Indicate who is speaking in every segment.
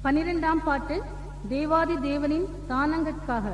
Speaker 1: 12ஆம் பாட்டு தேவாதி தேவனின் தானங்கட்காக.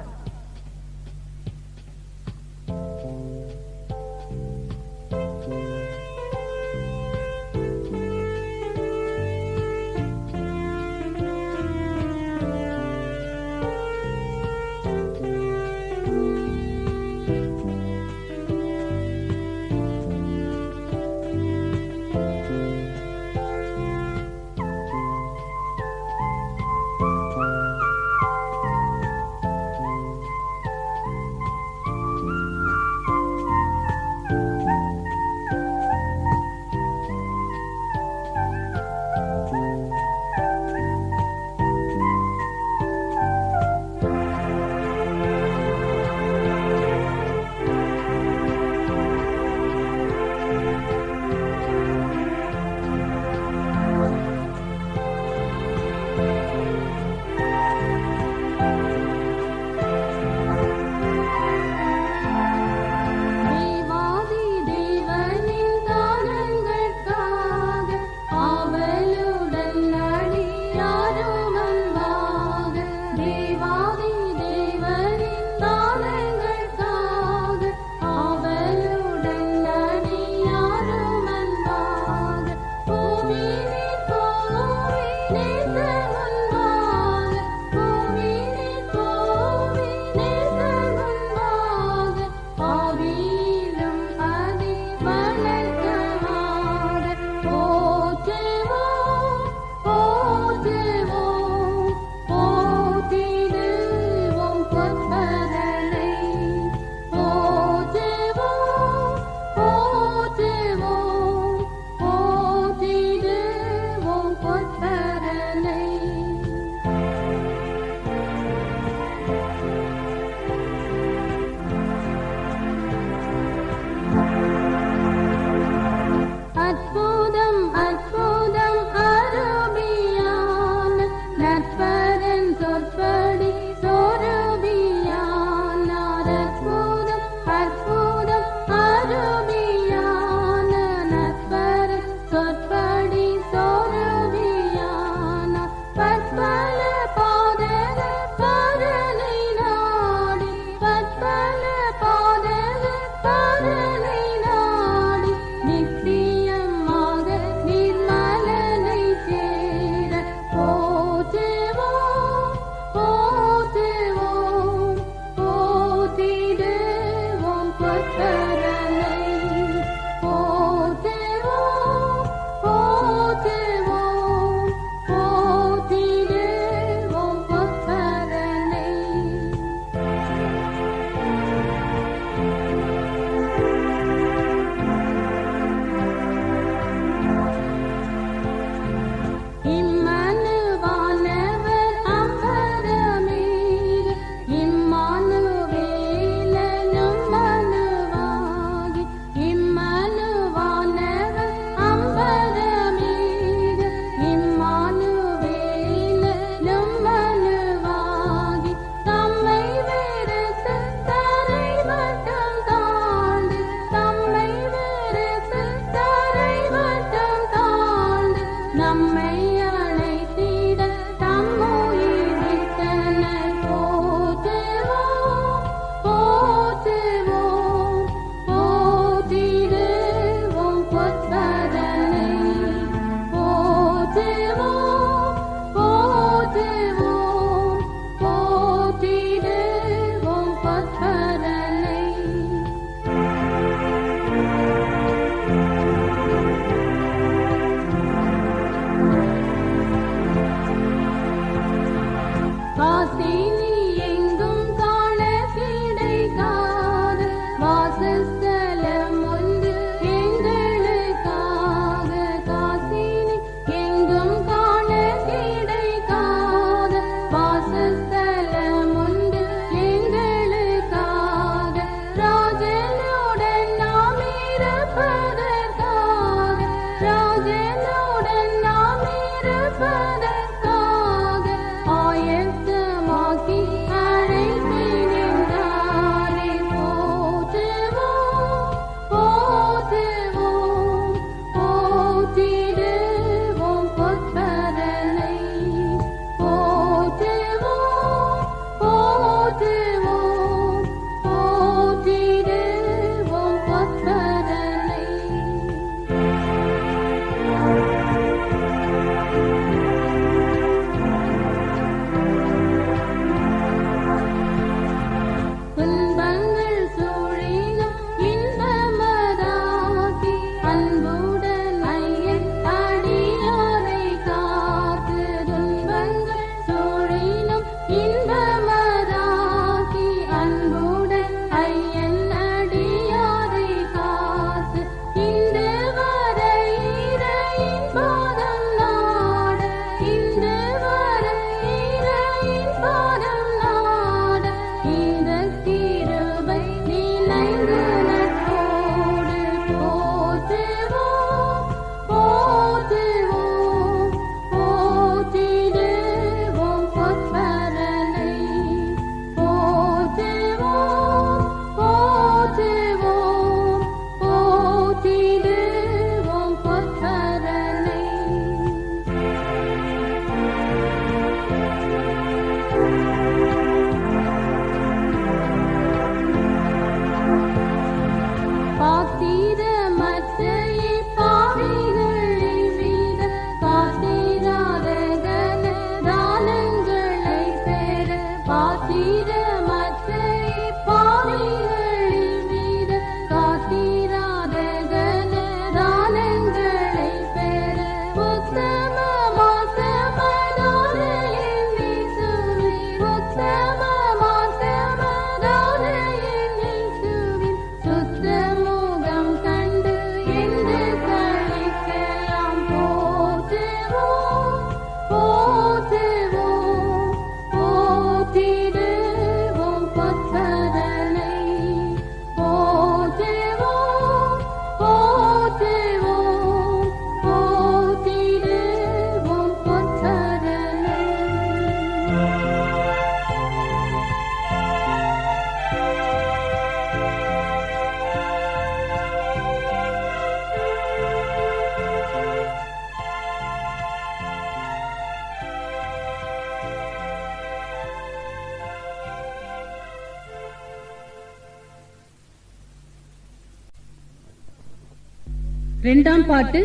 Speaker 1: இரண்டாம் பாட்டு,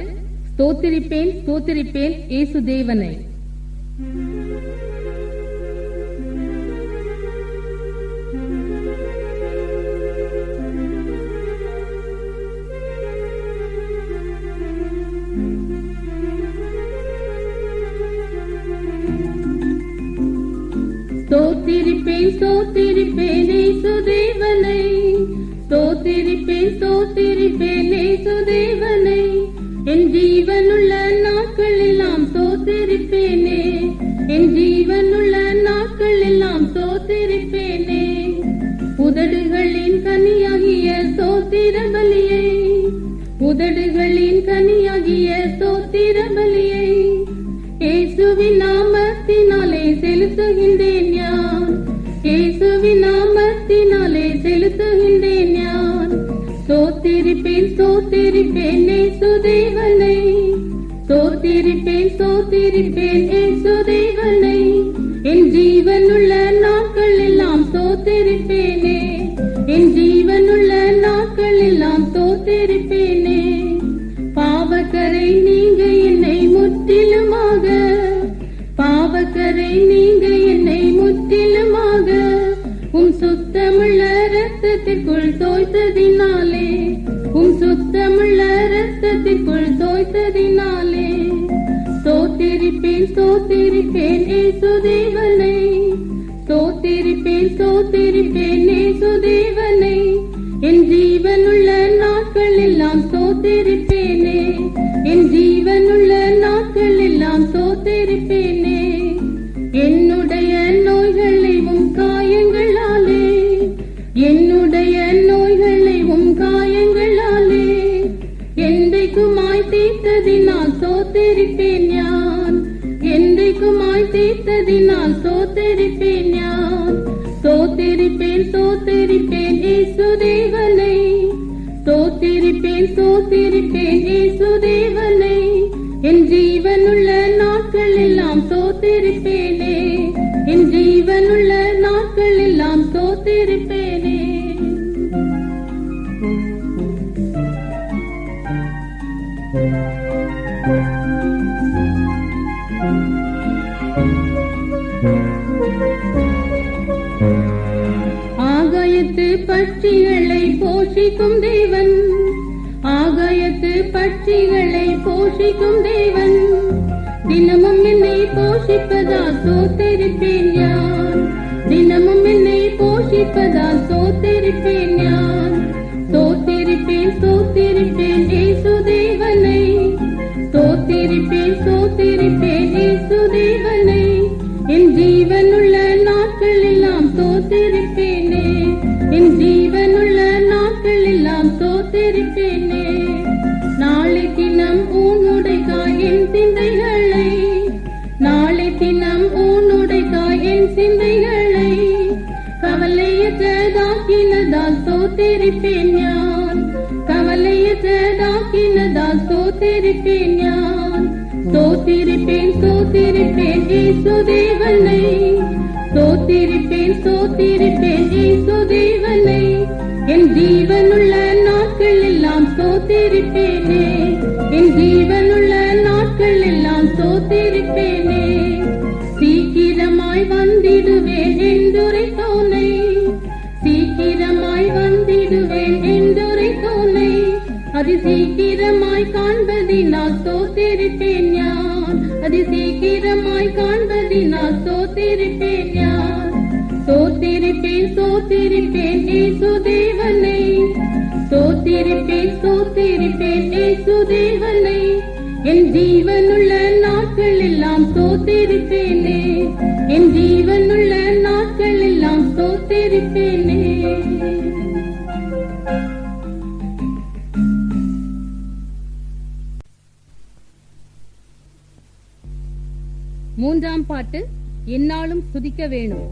Speaker 1: ஸ்தோத்திரிப்பேன் ஸ்தோத்திரிப்பேன் இயேசு தேவனை. ஸ்தோத்திரிப்பேன் ஸ்தோத்திரிப்பேன் இயேசு தேவனை, ஸ்தோத்திரிப்பேன் ஸ்தோத்திரிப்பேன் இயேசு தேவனை, என் ஜீவனுள்ள நாட்கள் எல்லாம் ஸ்தோத்திரிப்பேனே, என் ஜீவனுள்ள நாட்கள் எல்லாம் ஸ்தோத்திரிப்பேனே. உதடுகளின் கனியாகிய ஸ்தோத்திர பலியை, உதடுகளின் கனியாகிய ஸ்தோத்திர பலியை இயேசுவின் நாமத்தினாலே செலுத்துகின்றேன் யான், இயேசுவின் நாமத்தினாலே செலுத்துகின்றேன் யான். ஸ்தோத்திரிப்பேன் ஸ்தோத்திரிப்பேன் இயேசு தேவனை, ஸ்தோத்திரிப்பேன் ஸ்தோத்திரிப்பேன் இயேசு தேவனை, என் ஜீவனுள்ள நாட்கள் எல்லாம் ஸ்தோத்திரிப்பேனே, என் ஜீவனுள்ள நாட்கள் எல்லாம் ஸ்தோத்திரிப்பேனே. பாவக்கரை நீங்க என்னை முற்றிலுமாக, பாவக்கரை நீங்க என்னை முற்றிலுமாக சுத்தமுள்ள ரத்தத்திற்குள் தோய்த்ததினாலே, சுத்தமுள்ள ரத்தத்திற்குள் தோய்த்ததினாலே. ஸ்தோத்திரிப்பேன் ஸ்தோத்திரிப்பேன் இயேசு தேவனை, ஸ்தோத்திரிப்பேன் ஸ்தோத்திரிப்பேன் இயேசு தேவனை, என் ஜீவனுள்ள நாட்கள் எல்லாம் ஸ்தோத்திரிப்பேனே, என் ஜீவனுள்ள நாட்கள் எல்லாம் ஸ்தோத்திரிப்பேனே. என்னுடைய நோய்களையும் காயங்களாலே, என்னுடைய நோய்களையும் காயங்களாலே என்றைக்குமாய் தீர்த்ததினால் ஸ்தோத்திரிப்பேன் யான், என்றைக்குமாய் தீர்த்ததினால் ஸ்தோத்திரிப்பேன் யான். ஸ்தோத்திரிப்பேன் ஸ்தோத்திரிப்பேன் இயேசு தேவனை, ஸ்தோத்திரிப்பேன் ஸ்தோத்திரிப்பேன் இயேசு தேவனை, என் ஜீவனுள்ள நாட்கள் எல்லாம் ஸ்தோத்திரிப்பேனே, என் ஜீவனுள்ள நாட்கள் எல்லாம் ஸ்தோத்திரிப்பேனே. ஆகாயத்து பட்சிகளை போஷிக்கும் தேவன், ஆகாயத்து பட்சிகளை போஷிக்கும் தேவன், தினமும் என்னை போஷிப்பதால் ஸ்தோத்திரிப்பேன் யான், தினமும் என்னை போஷிப்பதால் ஸ்தோத்திரிப்பேன் யான். ஸ்தோத்திரிப்பேன் ஸ்தோத்திரிப்பேன் இயேசு தேவனை, ஸ்தோத்திரிப்பேன் ஸ்தோத்திரிப்பேன் இயேசு தேவனை, என் ஜீவனுள்ள நாட்கள் எல்லாம் ஸ்தோத்திரிப்பேனே, என் ஜீவனுள்ள நாட்கள் எல்லாம் ஸ்தோத்திரிப்பேனே. நாளை தினம் உன்னுடைக்காய் என் சிந்தைகளை, நாளை தினம் உன்னுடைக்காய் என் சிந்தைகளை கவலையற்றதாக்கினதால் ஸ்தோத்திரிப்பேன் யான், கவலையற்றதாக்கினதால் ஸ்தோத்திரிப்பேன் யான். ஸ்தோத்திரிப்பேன் ஸ்தோத்திரிப்பேன் இயேசு தேவனை, ஸ்தோத்திரிப்பேன் ஸ்தோத்திரிப்பேன் இயேசு தேவனை, என் ஜீவனுள்ள நாட்கள் எல்லாம் ஸ்தோத்திரிப்பேனே, என் ஜீவனுள்ள நாட்கள் எல்லாம் ஸ்தோத்திரிப்பேனே. சீக்கிரமாய் வந்திடுவேன் என்றுரைத்தோனை, சீக்கிரமாய் வந்திடுவேன் என்றுரைத்தோனை, அதி சீக்கிரமாய் காண்பதினால் ஸ்தோத்திரிப்பேன் யான், அதி சீக்கிரமாய் காண்பதினால் ஸ்தோத்திரிப்பேன் யான். ஸ்தோத்திரிப்பேன் ஸ்தோத்திரிப்பேன் இயேசு தேவனை, ஸ்தோத்திரிப்பேன் ஸ்தோத்திரிப்பேன் இயேசு தேவனை, என் ஜீவனுள்ள நாட்கள் எல்லாம் ஸ்தோத்திரிப்பேனே, என் ஜீவனுள்ள நாட்கள் எல்லாம் ஸ்தோத்திரிப்பேனே. மூன்றாம் பாட்டு, என்னாலும் துதிக்க வேணும்.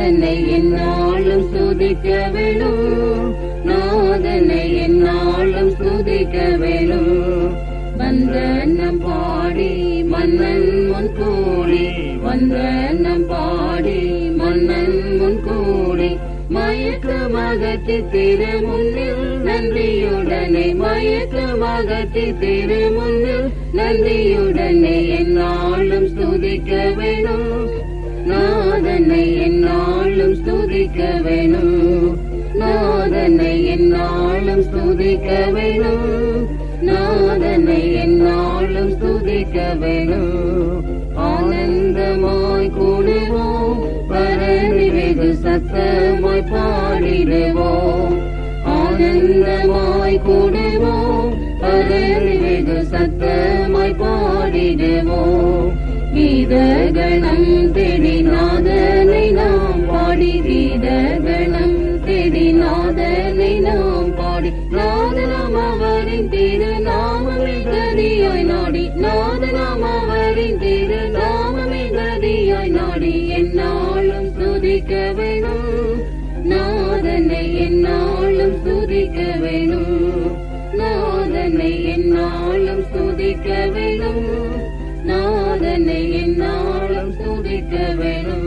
Speaker 2: நாதனை என்னாலும் ஸ்துதிக்க வேணும், நாதனை என்னாலும் ஸ்துதிக்க வேணும். வந்தனம் பாடி மன்னன் முன் கூடி, வந்தனம் பாடி மன்னன் முன் கூடி, மயக்கமாகத்தி திரு முன்னில் நன்றியுடனே, மயக்கமாகத்தி திரு முன்னில் நன்றியுடனே என்னாலும் ஸ்துதிக்க வேணும், நாதனை என்னாலும் ஸ்துதிக்க வேணும், நாதனை என்னாலும் ஸ்துதிக்க வேணும், நாதனை என்னாலும் ஸ்துதிக்க வேணும். ஆனந்தமாய் கூடுவோம், பரணி வெகு சத்தமாய் பாடிடுவோம், ஆனந்தமாய் கூடுவோம், பரணி வெகு சத்தமாய் பாடிடுவோம். கீதகணம் தேடி நாதனை நாம் பாடி, கீதகணம் தேடி நாதனை நாம் பாடி, நாதனாம் அவரின் திரு நாமமே கதியாய் நாடி, நாதனாம் அவரின் திரு நாமமே கதியாய் நாடி என்னாலும் ஸ்துதிக்க வேணும், நாதனை என்னாலும் ஸ்துதிக்க வேணும், நாதனை என்னாலும் ஸ்துதிக்க வேணும், நாதனை என்னாலும் ஸ்துதிக்க வேணும்.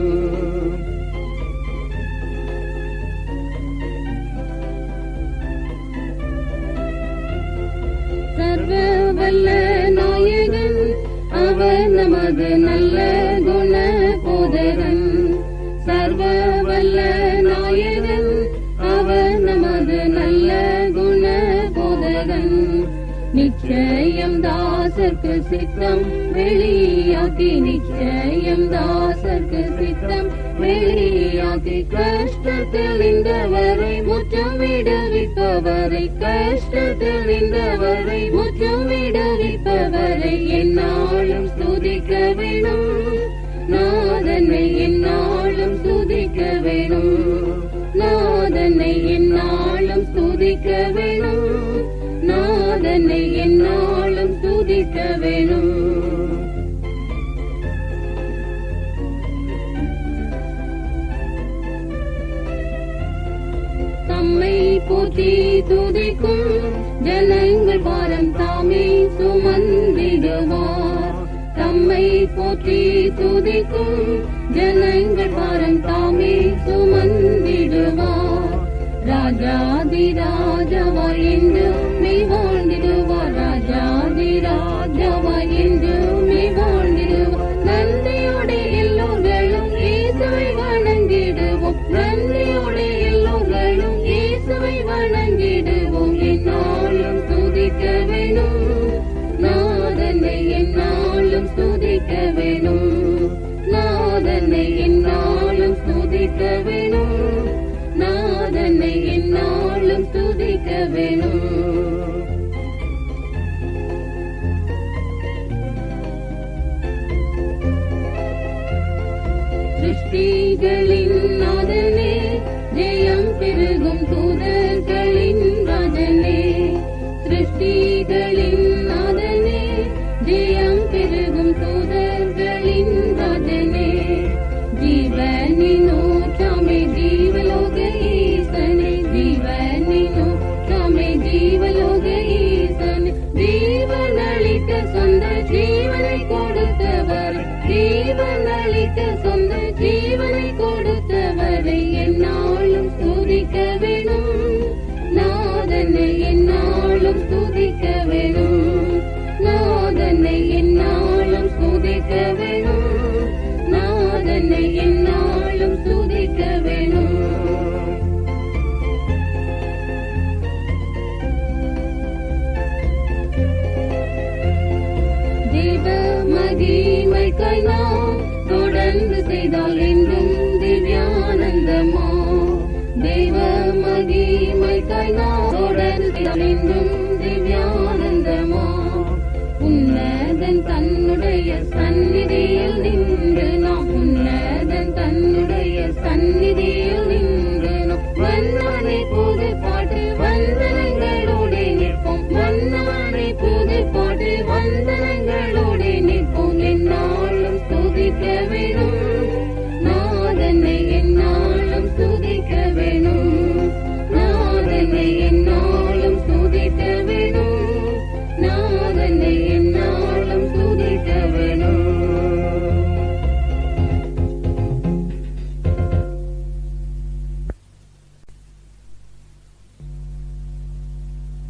Speaker 2: சர்வ வல்ல நாயகன் அவர் நமது நல்ல குண போதகன், சர்வ வல்ல நாயகன் அவர் நமது நல்ல குண போதகன். நிச்சயம் தாசர்க்கு சித்தம் வெளியாக்கி, நிச்சயம் தாசர்க்கு சித்தம் வெளியாக்கி, கஷ்டத்தில் இந்தவரை முற்றம் விடுவிப்பவரை, கஷ்டத்தில் இந்தவரை முற்றம் விடுவிப்பவரை என்னாலும் ஸ்துதிக்க வேணும், நாதனை என்னாலும் ஸ்துதிக்க வேணும், நாதனை என்னாலும் ஸ்துதிக்க வேணும், நாதனை என்னாலும் ஸ்துதிக்க வேணும். தம்மை போற்றி துதிக்கும் ஜனங்கள் பாரம் தாமே சுமந்திடுவார், தம்மை போற்றி துதிக்கும் ஜனங்கள் பாரம் தாமே சுமந்திடுவார். ராஜாதி ராஜாவாய் என்றுமே வாழ்ந்திடுவார், ராஜாதி ராஜாவாய் என்றுமே வாழ்ந்திடுவார். நன்றியோடு எல்லோர்களும் இயேசுவை வணங்கிடுவோம், நன்றியோடு எல்லோர்களும் இயேசுவை வணங்கிடுவோம். என்னாலும் ஸ்துதிக்க வேணும், நாதனை என்னாலும் ஸ்துதிக்க வேணும், நாதனை என்னாலும் ஸ்துதிக்க வேணும், நாதனை என்னாலும் ஸ்துதிக்க வேணும். சிருஷ்டிகளின் நாதனே, ஜெயம் பெருகும் தூதர்களின் ராஜனே, சிருஷ்டிகளின் நாதனே, ஜெயம் பெருகும் தூதர்களின் ராஜனே. ஜீவனின் ஊற்றாமே ஜீவலோக ஈசனே, ஜீவனின் ஊற்றாமே ஜீவலோக ஈசனே. ஜீவனளிக்க சொந்த ஜீவனை கொடுத்தவர், ஜீவனளிக்க சொந்த ஜீவனை கொடுத்தவரை என்னாலும் ஸ்துதிக்க வேணும், நாதனை என்னாலும் ஸ்துதிக்க வேணும், நாதனை என்னாலும் ஸ்துதிக்க வேணும், நாதனை என்னாலும் ஸ்துதிக்க வேணும். தேவ மகிமைக்காய் நாம் தொடர்ந்து செய்தால் என்றும் திவ்யானந்தமா, தேவ மகிமைக்காய் நாம் தொடர்ந்து செய்தால் என்றும் திவ்யானந்தமா. உன்னதன் தன்னுடைய சந்நிதியில் நின்று நாம், உன்னதன் தன்னுடைய சந்நிதியில் நின்று நாம் வந்தவனை புது பாட்டு வந்தனங்களோடு நிற்போம், வந்தவனை புது பாட்டு வந்தனங்களோடு நிற்போம். என்னாலும் ஸ்துதிக்க வேணும், நாதனை என்னால்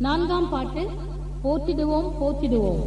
Speaker 1: 4ஆம் பாட்டு போற்றிடுவோம் போற்றிடுவோம்.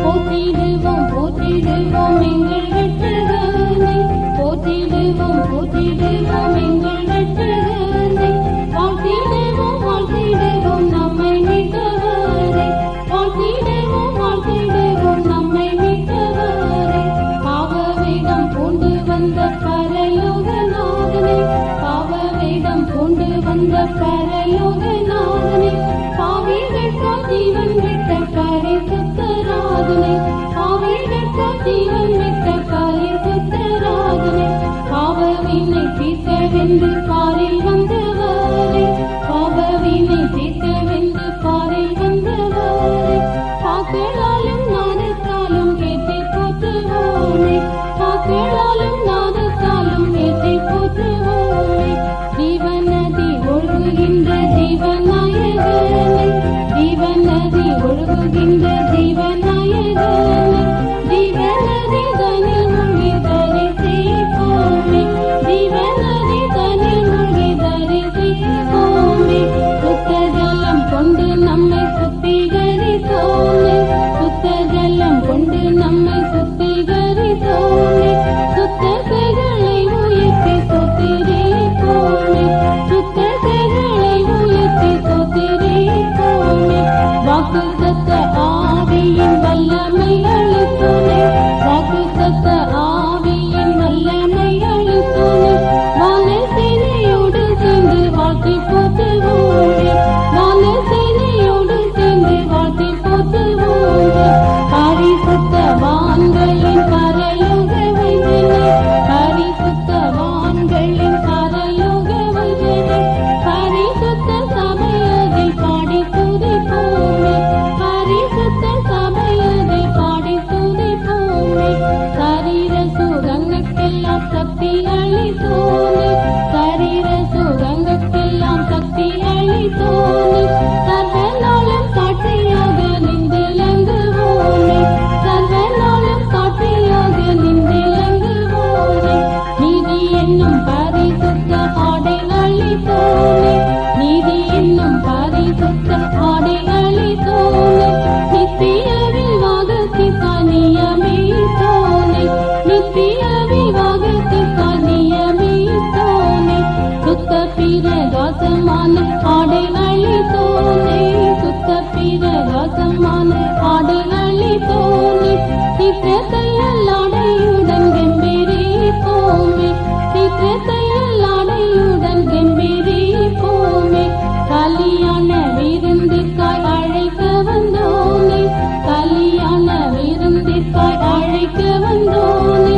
Speaker 2: போற்றிடுவோம் போற்றிடுவோம் எங்கள் வெற்றிகனை, போற்றிடுவோம் போற்றிடுவோம் எங்கள் வெற்றிகனை, வாழ்த்திடுவோம் வாழ்த்திடுவோம் நம்மை மீட்டவரை, வாழ்த்திடுவோம் வாழ்த்திடுவோம் நம்மை மீட்டவரை. பாவவேடம் பூண்டு வந்த பரலோகநாதனை, பாவவேடம் பூண்டு வந்த பரலோகநாதனை, பாவிகளுக்கு ஜீவன் விட்ட பரிசுத்தராதனை, பாவிகளுக்கு ஜீவன் விட்ட பரிசுத்தராதனை, பாவவினை தீர்க்கவென்று பாரில் வந்தவரை, பாவவினை தீர்க்கவென்று பாரில் வந்தவரை, பாக்களாலும் நாதத்தாலும் ஏற்றி போற்றுவோமே, பாக்களாலும் நாதத்தாலும் ஏற்றி போற்றுவோமே. ஜீவநதி ஒழுகுகின்ற ஜீவநாயகனை, ஜீவநதி ஒழுகுகின்ற ஜீவநாயகனை, ஜீவநதி தனில் மூழ்கி தரிசிப்போமே, ஜீவநதி தனில் மூழ்கி தரிசிப்போமே. சுத்த ஜலம் கொண்டு நம்மை சுத்திகரித்தோமே, சுத்த ஜலம் கொண்டு நம்மை சுத்திகரித்தோமே. சுத்தத்தைகளை உயர்த்தி சொத்திரிப்போமே, சுத்தத்தைகளை உயர்த்தி சொத்திரிப்போமே. வாக்குத்தத்த ஆவியின் வல்லமை அளித்தோமே, வாக்குத்தத்த ஆவியின் வல்லமை அளித்தோமே. வானசேனையோடு சேர்ந்து வாழ்த்தி போற்றுவோமே, வானசேனையோடு சேர்ந்து வாழ்த்தி போற்றுவோமே. பரிசுத்தவான்களின் பரலோக வைத்தியனே, பரிசுத்தவான்களின் பரலோக வைத்தியனே, பரிசுத்த சபையதில் பாடி துதிப்போமே, பரிசுத்த சபையதில் பாடி துதிப்போமே. சரீர சுகங்களுக்கெல்லாம் சக்தி அளித்தோமே, சரீர சுகங்களுக்கெல்லாம் சக்தி அளித்தோமே. சர்வநாளும் சாட்சியாக நின்றிலங்குவோமே, சர்வநாளும் சாட்சியாக நின்றிலங்குவோமே. நீதி என்னும் பரிசுத்த ஆடை அளித்தோமே, நீதி என்னும் பரிசுத்த ஆடை அளித்தோமே. நித்திய விவாகத்திற்காய் நியமித்தோமே, நித்திய விவாகத்திற்காய் நியமித்தோமே. சுத்த பிரகாசமான ஆடை அளித்தோமே, சுத்த பிரகாசமான ஆடை அளித்தோமே. சித்திரத்தையல் ஆடையுடன் கெம்பீரிப்போமே, சித்திரத்தையல் ஆடையுடன் கெம்பீரிப்போமே. கல்யாண விருந்திற்காய் அழைக்க வந்தோனே, கல்யாண விருந்திற்காய் அழைக்க வந்தோனே.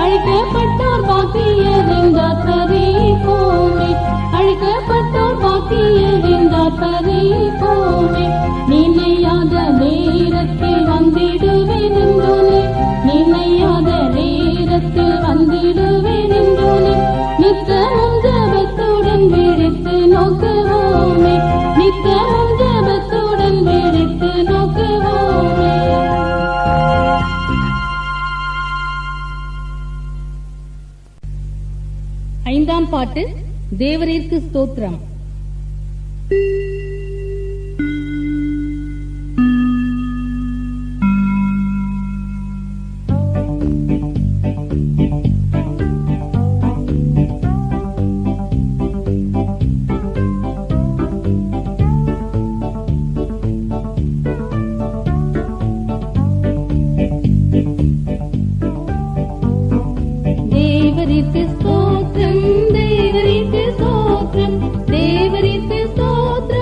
Speaker 2: அழைக்கப்பட்டோர் பாக்கியதென்றார் பறிப்போமே, அழைக்கப்பட்டோர் பாக்கியதென்றார் பறிப்போமே. நினையாத நேரத்தில் வந்திடுவேன் என்றோனே, நினையாத நேரத்தில் வந்திடுவேன் என்றோனே. நித்தமும் ஜெபத்துடன் விழித்து நோக்குவோமே, நித்தமும் ஜெபத்துடன் விழித்து நோக்குவோமே.
Speaker 1: 5ஆம் பாட்டு தேவரீர்க்கு ஸ்தோத்திரம்.
Speaker 2: தேவரீர்க்கு ஸ்தோத்திரம், தேவரீர்க்கு ஸ்தோத்திரம், தேவரீர்க்கு ஸ்தோத்திரம்.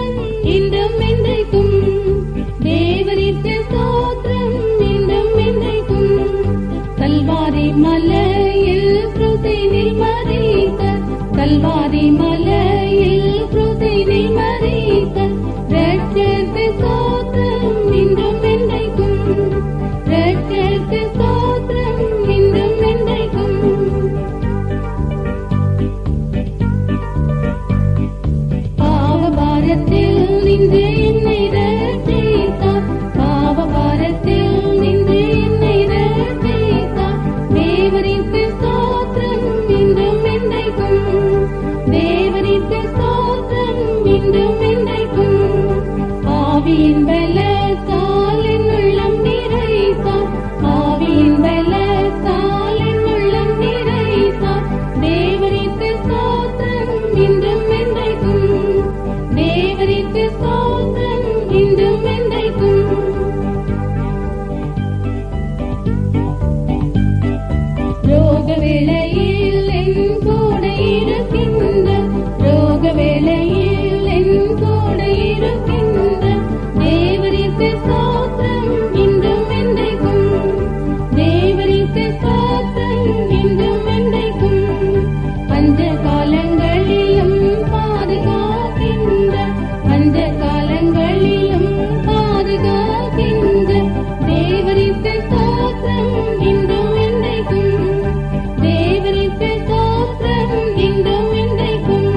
Speaker 2: நின்று என்னை ரட்சித்தார். பாவபாரத்தில் நின்று என்னை ரட்சித்தார். தேவருக்கு ஸ்தோத்திரம் இன்றும் என்றைக்கும். தேவருக்கு ஸ்தோத்திரம் இன்றும் என்றைக்கும். ஆவியின் பலத்தால் என் உள்ளம் நிறைத்தார். ஆவியின் பலத்தால் என் உள்ளம் நிறைத்தார். தேவருக்கு ஸ்தோத்திரம் இன்றும் என்றைக்கும். தேவருக்கு ஸ்தோத்திரம் இன்றும் என்றைக்கும். ரோக வேளையில் என் கூட இருக்கின்ற, ரோக வேளையில் என் கூட இருக்கின்ற தேவருக்கு ஸ்தோத்திரம் இன்றும் என்றைக்கும். தேவருக்கு ஸ்தோத்திரம் இன்றும் என்றைக்கும். பஞ்ச காலங்களிலும் பாதுகாக்கின்ற, பஞ்ச காலங்களிலும் பாதுகாக்கின்ற தேவருக்கு ஸ்தோத்திரம் இன்றும் என்றைக்கும். தேவருக்கு ஸ்தோத்திரம் இன்றும் என்றைக்கும்.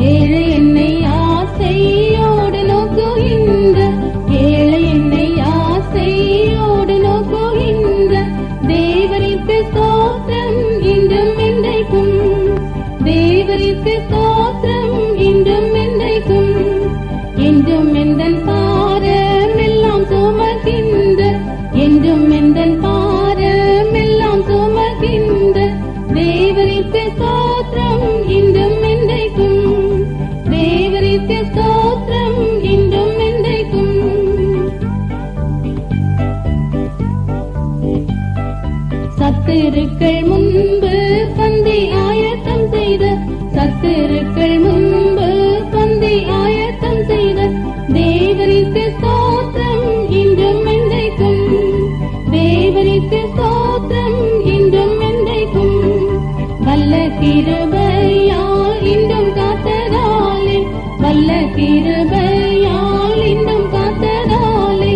Speaker 2: ஏழை என்னை ஆசையோடு நோக்குகின்ற, ஏழை என்னை ஆசையோடு நோக்குகின்ற தேவருக்கு ஸ்தோத்திரம் இன்றும் என்றைக்கும். தேவருக்கு ஸ்தோத்திரம் இன்றும் என்றைக்கும். என்றும் எந்தன் பாரமெல்லாம் சுமக்கின்ற, என்றும் எந்தன் பாரமெல்லாம் சுமக்கின்ற தேவருக்கு ஸ்தோத்திரம் இன்றும் என்றைக்கும். தேவருக்கு ஸ்தோத்திரம் இன்றும் என்றைக்கும். சத்துருக்கள் முன்பு பந்தி ஆயத்தம் செய்த, சத்துருக்கள் முன்பு பந்தி ஆயத்தம் செய்த தேவருக்கு ஸ்தோத்திரம் இன்றும் என்றைக்கும். தேவருக்கு ஸ்தோத்திரம் இன்றும் என்றைக்கும். வல்ல கிருபையால் இன்றும் காத்ததாலே, வல்ல கிருபையால் இன்றும் காத்ததாலே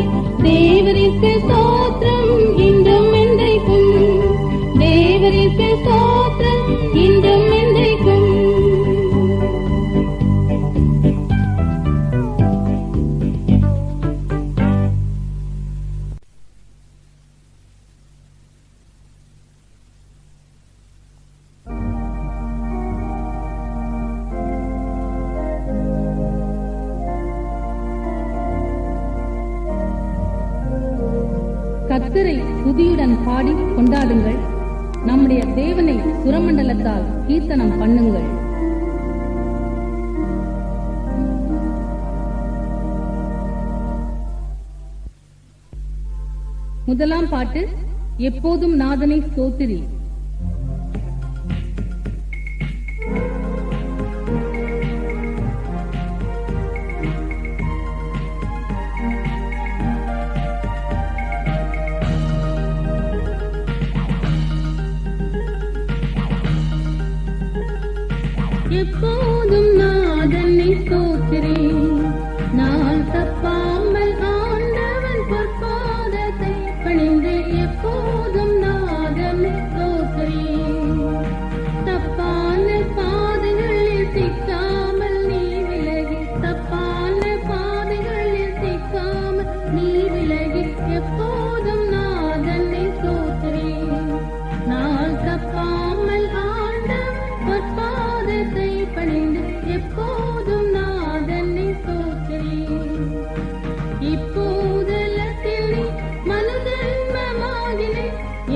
Speaker 2: தேவருக்கு ஸ்தோத்திரம் இன்றும் என்றைக்கும். தேவருக்கு ஸ்தோத்திரம் இன்றும் என்றைக்கும்.
Speaker 1: கர்த்தரை துதியுடன் பாடி கொண்டாடுங்கள். நம்முடைய தேவனை சுரமண்டலத்தால் கீர்த்தனம் பண்ணுங்கள். முதலாம் பாட்டு, எப்போதும் நாதனை ஸ்தோத்திரி.
Speaker 2: எப்போதும் நாதனை ஸ்தோத்திரி. நாள் தப்பாமல் ஆண்டவன் பொற்பாதத்தை பணிந்து எப்போதும் நாதனை ஸ்தோத்திரி. தப்பான பாதைகளில் சிக்காமல் நீ விலகி, தப்பான பாதைகளில் சிக்காமல் நீ விலகி எப்போதும் நாதனை ஸ்தோத்திரி. நாள் தப்பாமல் ஆண்டவன் பொற்பாதத்தை பணிந்து எப்போதும் நாதனை ஸ்தோத்திரி. இப்போதலத்தில் நீ மனுஜன்மமாகினை,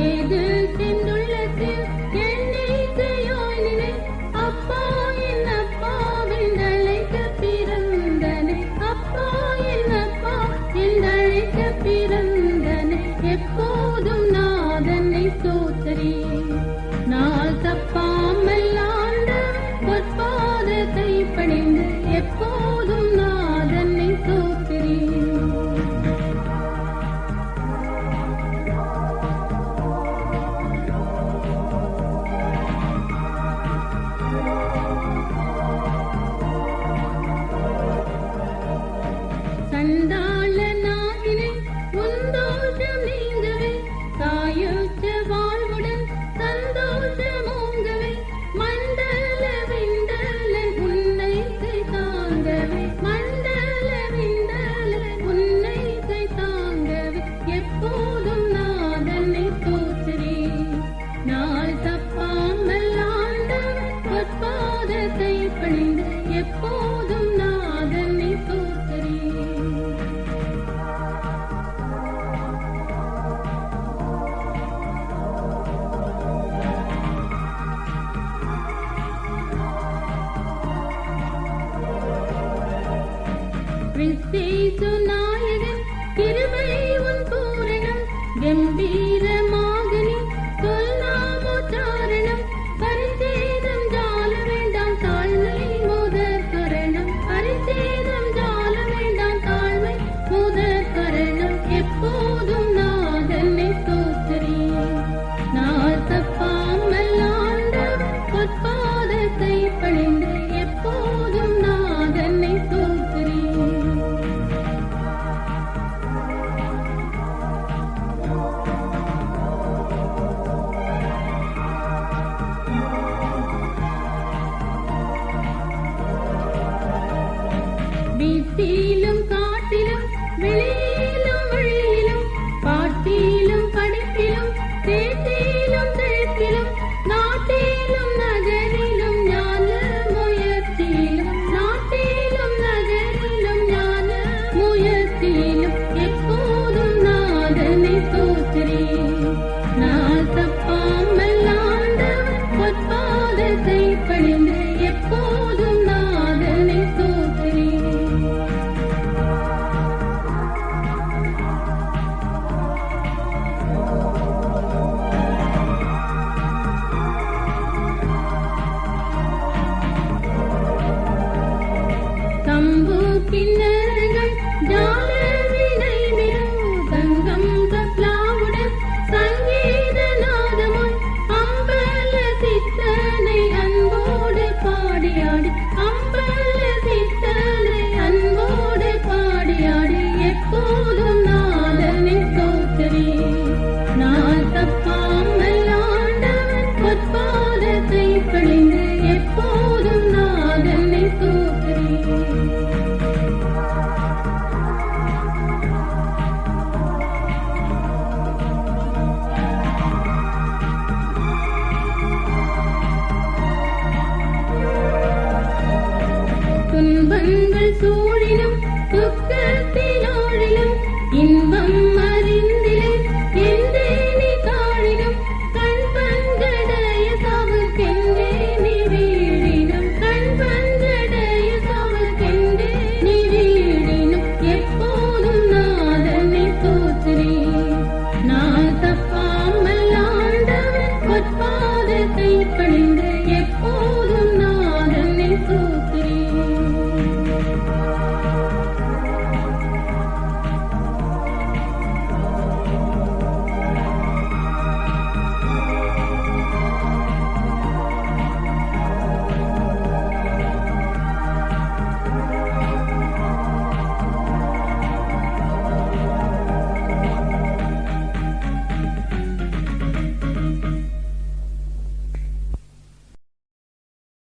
Speaker 2: ஏது சென்றுள்ளத்தில் எண்ணிக்கையாய் நினை. அப்பா என் அப்பாவென்றழைக்க பிறந்தனை, அப்பா என் அப்பா என்றழைக்க பிறந்தனை எப்போதும் நாதனை ஸ்தோத்திரி. நாள் தப்பாமல் ஆண்டவன் பொற்பாதத்தை பணிந்து எப்போதும் நாதனை ஸ்தோத்திரி. சண்டாளனாகினை உந்தோஷம் நீங்கவே, தாயுற்ற வாழ்வுடன் சந்தோஷமோங்கவே மண்டல பொற்பாதத்தை பணிந்து எப்போதும் நாதனை தோற்றேன். கிறிஸ்தேசு நாயகன் கிருபை உன் பூரணம் கம்பீரமாக நீ சொல்லாமோச்சாரணம் பரிசேதம் ஜால வேண்டாம் தாழ்மை முதற் கரணம் பரிசேதம் ஜால வேண்டாம் தாழ்மை முதற் கரணம் எப்போதும் நாதனை தோற்றேன். நான் தப்பாமல் ஆண்டவர் பொற்பாதத்தை பணிந்து எப்போதும் நாதனை தோற்றேன். வீட்டிலும் காட்டிலும் வெளியிலும் வழியிலும் பாட்டிலும் படிப்பிலும் தேட்டிலும் தெற்கிலும் நாட்டிலும் நகரிலும் ஞான முயற்சியிலும் நாட்டிலும் நகரிலும் ஞான முயற்சியிலும் எப்போதும் நாதனை தோற்றேன். நான் தப்பாமல் ஆண்டவர் பொற்பாதத்தை பணிந்து எப்போதும் நாதனை தோற்றேன். தம்பு கிண்ணறங்கள் ஜால வீணை மிருதங்கம் தப்லாவுடன் சங்கீத நாதமாய் அம்பல சித்தனை அன்போடு பாடியாடி அம்பல சித்தனை அன்போடு பாடியாடி எப்போதும் நாதனை தோற்றேன். நான் தப்பாமல் ஆண்டவர் பொற்பாதத்தை பணிந்து எப்போதும் நாதனை தோற்றேன். துன்பங்கள் சூழினும்